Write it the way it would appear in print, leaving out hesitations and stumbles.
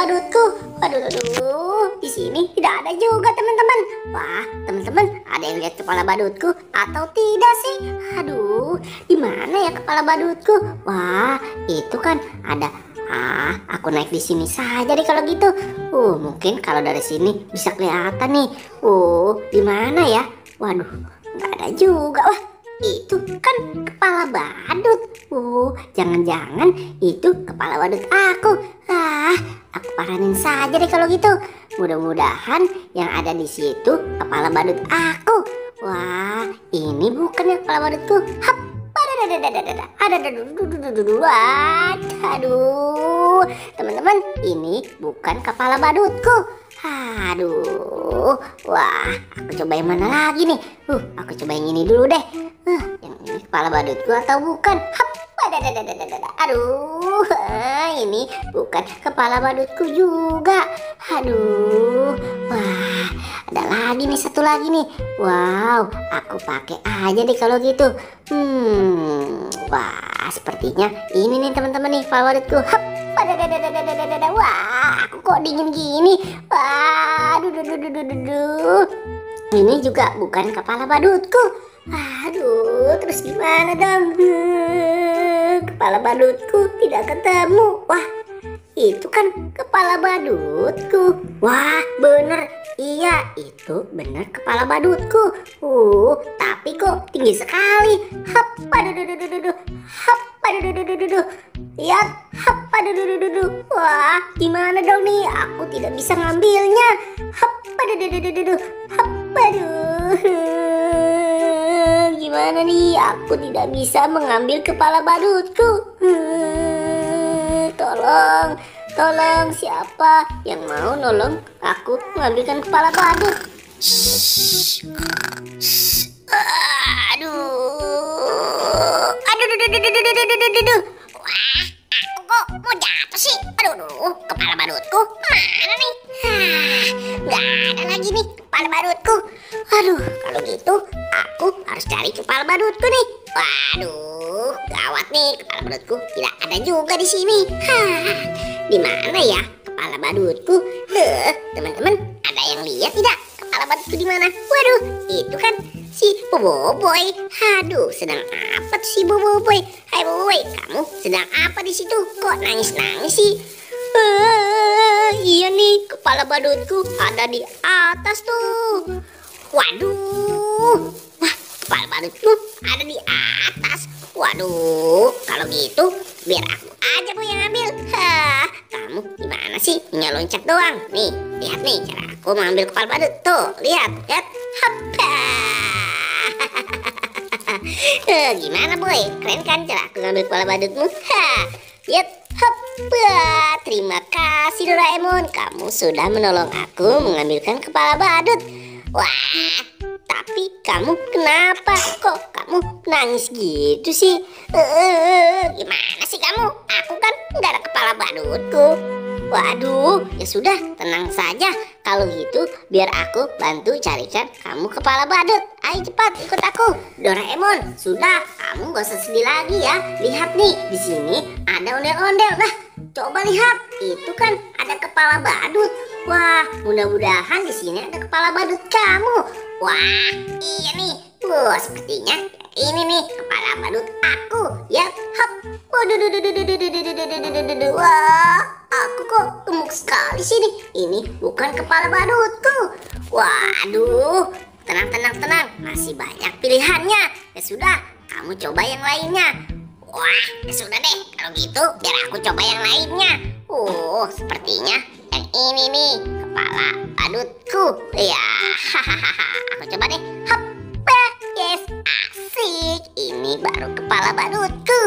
badutku. Aduh, di sini tidak ada juga teman-teman. Wah, teman-teman, ada yang lihat kepala badutku atau tidak sih? Aduh, di mana ya kepala badutku? Wah, itu kan ada. Aku naik di sini saja deh kalau gitu. Mungkin kalau dari sini bisa kelihatan nih. Di mana ya? Waduh, nggak ada juga. Wah, itu kan kepala badut. Jangan-jangan itu kepala badut aku. Aku paranin saja deh kalau gitu. Mudah-mudahan yang ada di situ kepala badut aku. Wah, ini bukan ya kepala badutku. Hap, aduh, teman-teman, ini bukan kepala badutku. Aduh, wah, aku coba yang mana lagi nih? Aku coba yang ini dulu deh. Yang ini kepala badutku atau bukan? Hap, aduh, ini bukan kepala badutku juga. Aduh, wah, ada lagi nih, satu lagi nih. Wow, aku pakai aja deh kalau gitu. Wah, sepertinya ini nih teman-teman nih kepala badutku. Hap, wah, aku kok dingin gini. Aduh. Ini juga bukan kepala badutku. Aduh, terus gimana dong? Kepala badutku tidak ketemu. Wah, itu kan kepala badutku. Wah, bener. Iya, itu bener kepala badutku. Tapi kok tinggi sekali. Hap, lihat, hap, wah, gimana dong nih? Aku tidak bisa ngambilnya. Hap, gimana nih? Aku tidak bisa mengambil kepala badutku. Tolong, siapa yang mau nolong aku mengambilkan kepala badut? Aduh. Wah, aku kok mau jatuh sih? Aduh, kepala badutku mana nih? Nggak ada lagi nih kepala badutku. Aduh, kalau gitu aku harus cari kepala badutku nih. Waduh, gawat nih, kepala badutku tidak ada juga di sini. Di mana ya kepala badutku? Teman-teman, ada yang lihat tidak kepala badutku di mana? Waduh, itu kan si Boboiboy. Aduh, sedang apa tuh si Boboiboy? Hai Boboiboy, kamu sedang apa di situ? Kok nangis-nangis sih? Iya nih, kepala badutku ada di atas tuh. Waduh, wah, kepala badutku ada di atas. Waduh, kalau gitu biar aku aja Bu yang ambil. Kamu gimana sih? Tinggal loncat doang. Nih, lihat nih cara aku mengambil kepala badut. Tuh, lihat. Hapa. Gimana Boy? Keren kan cara aku ngambil kepala badutmu? Lihat. Hapa. Terima kasih Doraemon. Kamu sudah menolong aku mengambilkan kepala badut. Wah, tapi kamu kenapa? Kok kamu nangis gitu sih? Gimana sih kamu? Aku kan nggak ada kepala badutku. Waduh, ya sudah, tenang saja. Kalau gitu, biar aku bantu carikan kamu kepala badut. Ayo cepat ikut aku, Doraemon. Sudah, kamu gak usah sedih lagi ya. Lihat nih, di sini ada ondel-ondel. Nah, coba lihat, itu kan ada kepala badut. Wah, mudah-mudahan di sini ada kepala badut kamu. Wah, iya nih. Wah, sepertinya ini nih kepala badut aku. Ya, hop. Wah, aku kok gemuk sekali sih nih. Ini bukan kepala badutku. Waduh, tenang. Masih banyak pilihannya. Ya sudah, kamu coba yang lainnya. Wah, ya sudah deh. Kalau gitu, biar aku coba yang lainnya. Sepertinya yang ini nih kepala badutku. Ya, hahaha. Aku coba deh. Hop, yes, asik. Ini baru kepala badutku.